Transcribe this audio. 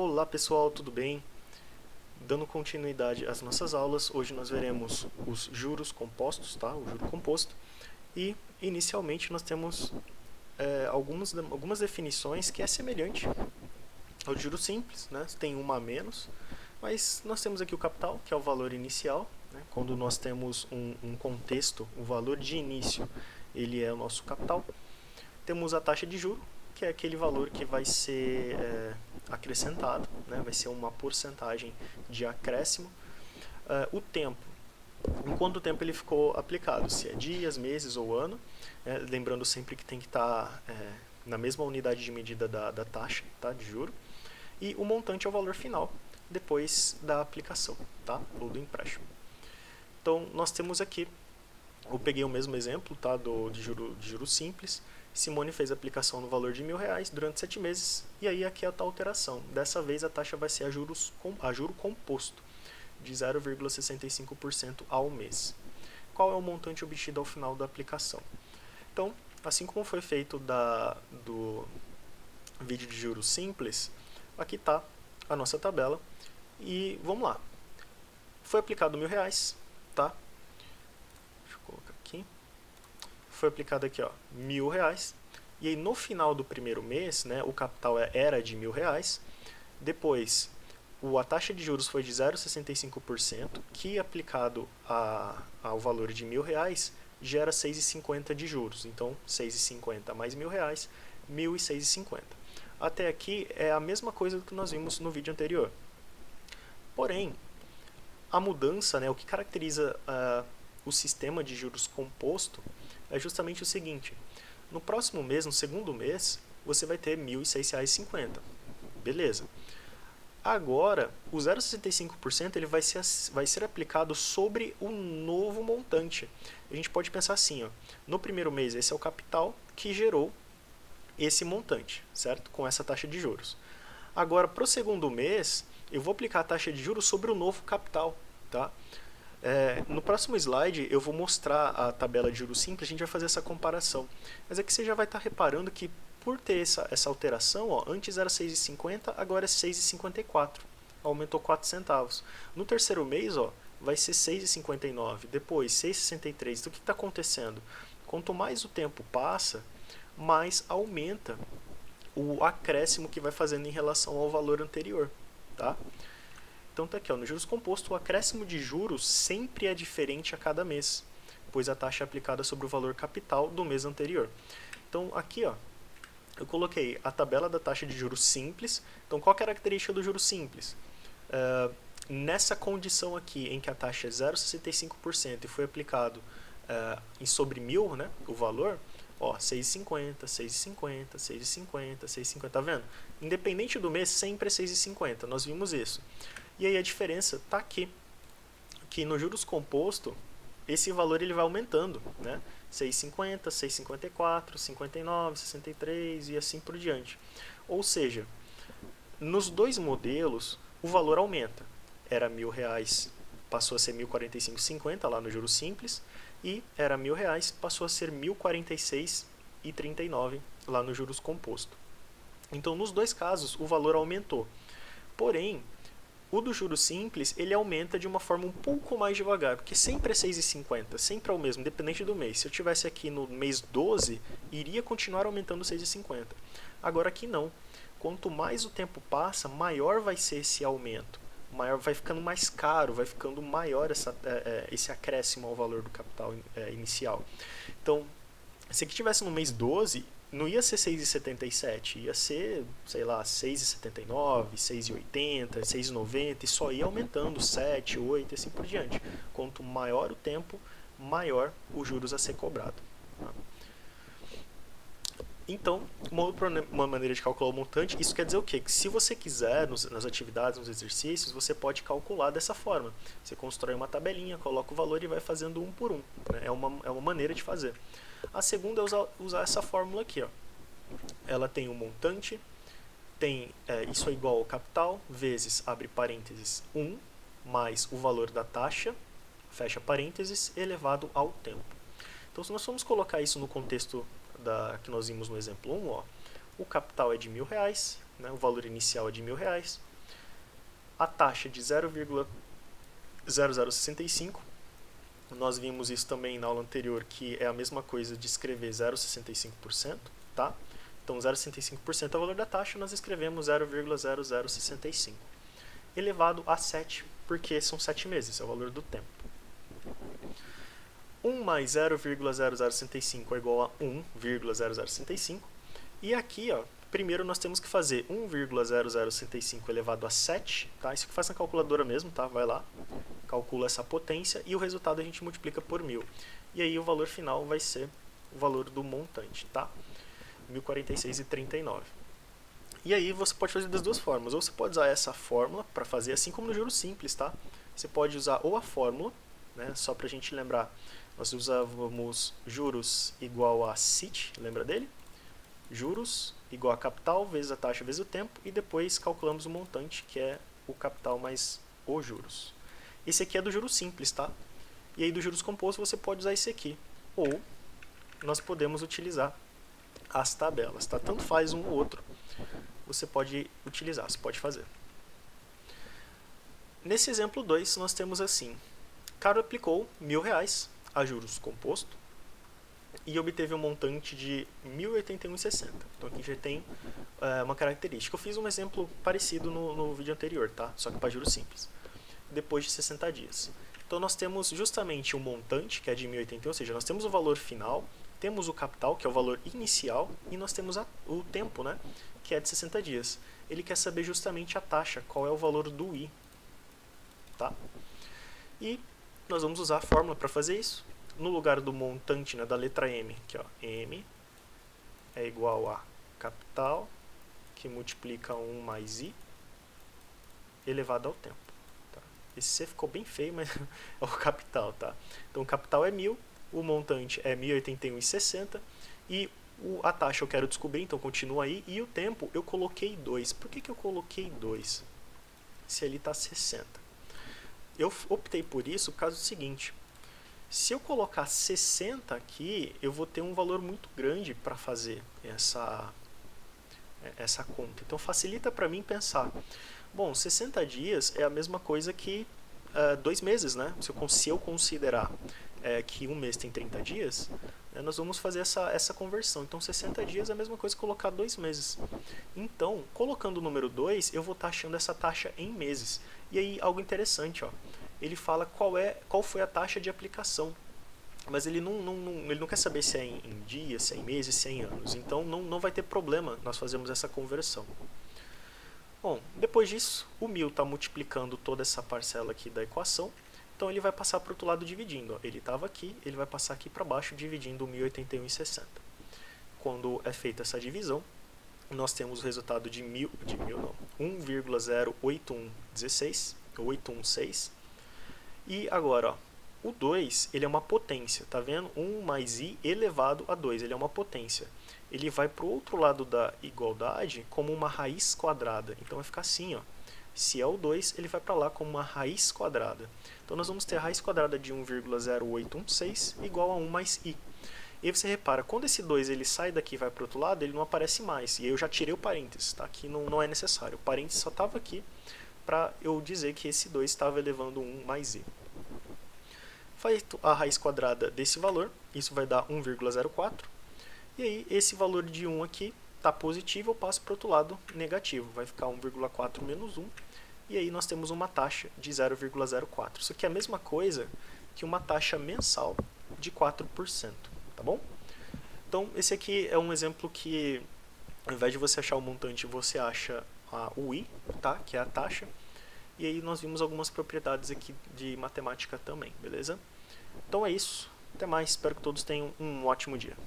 Olá pessoal, tudo bem? Dando continuidade às nossas aulas, hoje nós veremos os juros compostos, tá? O juro composto. E inicialmente nós temos algumas definições que é semelhante ao juro simples, né? Tem uma a menos, mas nós temos aqui o capital, que é o valor inicial, né? Quando nós temos um contexto, o valor de início, ele é o nosso capital. Temos a taxa de juro, que é aquele valor que vai ser acrescentado, né? Vai ser uma porcentagem de acréscimo. O tempo, em quanto tempo ele ficou aplicado, se é dias, meses ou ano, lembrando sempre que tem que estar na mesma unidade de medida da taxa, tá, de juro, e o montante é o valor final, depois da aplicação, tá, ou do empréstimo. Então, nós temos aqui, eu peguei o mesmo exemplo, tá, de juro simples. Simone fez a aplicação no valor de R$1.000 durante 7 meses, e aí aqui é a alteração. Dessa vez a taxa vai ser a juro composto, de 0,65% ao mês. Qual é o montante obtido ao final da aplicação? Então, assim como foi feito do vídeo de juros simples, aqui está a nossa tabela, e vamos lá. Foi aplicado R$1.000, tá? Deixa eu colocar aqui. Foi aplicado aqui, ó, R$1.000, e aí no final do primeiro mês, né, o capital era de R$1.000, depois a taxa de juros foi de 0,65%, que aplicado ao valor de R$1.000 gera 6,50 de juros, então 6,50 mais R$1.000, 1.006,50. Até aqui é a mesma coisa do que nós vimos no vídeo anterior. Porém, a mudança, né, o que caracteriza o sistema de juros composto é justamente o seguinte: no próximo mês, no segundo mês, você vai ter R$1.006,50. Beleza. Agora, o 0,65% ele vai ser aplicado sobre o novo montante. A gente pode pensar assim, ó, no primeiro mês esse é o capital que gerou esse montante, certo? Com essa taxa de juros. Agora, para o segundo mês, eu vou aplicar a taxa de juros sobre o novo capital, tá? No próximo slide eu vou mostrar a tabela de juros simples, a gente vai fazer essa comparação. Mas aqui você já vai estar reparando que por ter essa alteração, ó, antes era 6,50, agora é 6,54. Aumentou 4 centavos. No terceiro mês, ó, vai ser 6,59, depois 6,63. Então o que está acontecendo? Quanto mais o tempo passa, mais aumenta o acréscimo que vai fazendo em relação ao valor anterior, tá? Então tá aqui, ó, no juros composto, o acréscimo de juros sempre é diferente a cada mês, pois a taxa é aplicada sobre o valor capital do mês anterior. Então aqui, ó, eu coloquei a tabela da taxa de juros simples. Então qual é a característica do juros simples? Nessa condição aqui, em que a taxa é 0,65% e foi aplicado em sobre 1.000, né, o valor, ó, 6,50, 6,50, 6,50, 6,50, tá vendo? Independente do mês, sempre é 6,50, nós vimos isso. E aí a diferença está aqui, que no juros composto, esse valor ele vai aumentando, né? 6,50, 6,54, 59, 63 e assim por diante. Ou seja, nos dois modelos, o valor aumenta. Era R$1.000, passou a ser 1.045,50 lá no juros simples, e era R$1.000, passou a ser 1.046,39 lá no juros composto. Então, nos dois casos, o valor aumentou. Porém, o do juros simples, ele aumenta de uma forma um pouco mais devagar, porque sempre é 6,50, sempre é o mesmo, independente do mês. Se eu tivesse aqui no mês 12, iria continuar aumentando 6,50. Agora aqui não. Quanto mais o tempo passa, maior vai ser esse aumento. Maior, vai ficando mais caro, vai ficando maior esse acréscimo ao valor do capital inicial. Então, se aqui tivesse no mês 12, não ia ser 6,77, ia ser, sei lá, 6,79, 6,80, 6,90 e só ia aumentando 7, 8 e assim por diante. Quanto maior o tempo, maior os juros a ser cobrado. Então, uma maneira de calcular o montante, isso quer dizer o quê? Que se você quiser, nas atividades, nos exercícios, você pode calcular dessa forma. Você constrói uma tabelinha, coloca o valor e vai fazendo um por um, né? É uma maneira de fazer. A segunda é usar essa fórmula aqui, ó. Ela tem um montante, tem isso é igual ao capital, vezes, abre parênteses, 1, mais o valor da taxa, fecha parênteses, elevado ao tempo. Então, se nós formos colocar isso no contexto que nós vimos no exemplo 1, ó, o capital é de R$1.000, né, o valor inicial é de R$1.000, a taxa de 0,0065. Nós vimos isso também na aula anterior, que é a mesma coisa de escrever 0,65%, tá? Então 0,65% é o valor da taxa, nós escrevemos 0,0065 elevado a 7, porque são 7 meses, é o valor do tempo. 1 mais 0,0065 é igual a 1,0065. E aqui, ó, primeiro nós temos que fazer 1,0065 elevado a 7, tá? Isso que faz na calculadora mesmo, tá? Vai lá, calcula essa potência e o resultado a gente multiplica por 1000. E aí o valor final vai ser o valor do montante, tá? 1046,39. E aí você pode fazer das duas formas. Ou você pode usar essa fórmula para fazer, assim como no juros simples, tá? Você pode usar ou a fórmula, né? Só para a gente lembrar, nós usávamos juros igual a CIT, lembra dele? Juros igual a capital vezes a taxa vezes o tempo, e depois calculamos o montante, que é o capital mais os juros. Esse aqui é do juros simples, tá? E aí do juros composto você pode usar esse aqui. Ou nós podemos utilizar as tabelas, tá? Tanto faz um ou outro, você pode utilizar, você pode fazer. Nesse exemplo 2, nós temos assim: Caro aplicou R$1.000 a juros composto e obteve um montante de R$ 1.081,60. Então aqui já tem uma característica. Eu fiz um exemplo parecido no vídeo anterior, tá? Só que para juros simples. Depois de 60 dias. Então nós temos justamente o montante, que é de 1.081, ou seja, nós temos o valor final, temos o capital, que é o valor inicial, e nós temos o tempo, né, que é de 60 dias. Ele quer saber justamente a taxa, qual é o valor do I. Tá? E nós vamos usar a fórmula para fazer isso. No lugar do montante, né, da letra M, aqui, ó, M é igual a capital, que multiplica 1 mais I, elevado ao tempo. Tá? Esse C ficou bem feio, mas é o capital. Tá? Então o capital é 1.000, o montante é 1.081,60 e a taxa eu quero descobrir, então continua aí. E o tempo eu coloquei 2. Por que eu coloquei 2? Se ali está 60. Eu optei por isso por causa do seguinte: se eu colocar 60 aqui, eu vou ter um valor muito grande para fazer essa conta. Então facilita para mim pensar, bom, 60 dias é a mesma coisa que 2 meses, né? Se eu considerar que um mês tem 30 dias, nós vamos fazer essa conversão. Então 60 dias é a mesma coisa que colocar 2 meses. Então, colocando o número 2, eu vou estar achando essa taxa em meses. E aí, algo interessante, ó, ele fala qual foi a taxa de aplicação. Mas ele não quer saber se é em dias, se é em meses, se é em anos. Então não vai ter problema nós fazermos essa conversão. Bom, depois disso, o 1.000 está multiplicando toda essa parcela aqui da equação. Então ele vai passar para o outro lado dividindo. Ó. Ele estava aqui, ele vai passar aqui para baixo dividindo 1.081,60. Quando é feita essa divisão, nós temos o resultado de 1,08116, ou 816. E agora, ó, o 2 ele é uma potência, tá vendo? 1 mais I elevado a 2, ele é uma potência. Ele vai para o outro lado da igualdade como uma raiz quadrada. Então vai ficar assim, ó. Se é o 2, ele vai para lá como uma raiz quadrada. Então nós vamos ter a raiz quadrada de 1,0816 igual a 1 mais I. E aí você repara, quando esse 2 ele sai daqui e vai para o outro lado, ele não aparece mais. E aí eu já tirei o parênteses, tá? Aqui não é necessário. O parênteses só estava aqui para eu dizer que esse 2 estava elevando 1 mais I. Feito a raiz quadrada desse valor, isso vai dar 1,04. E aí esse valor de 1 aqui está positivo, eu passo para o outro lado negativo. Vai ficar 1,4 menos 1. E aí nós temos uma taxa de 0,04. Isso aqui é a mesma coisa que uma taxa mensal de 4%. Tá bom? Então esse aqui é um exemplo que, ao invés de você achar o montante, você acha o I, tá? Que é a taxa. E aí nós vimos algumas propriedades aqui de matemática também, beleza? Então é isso. Até mais. Espero que todos tenham um ótimo dia.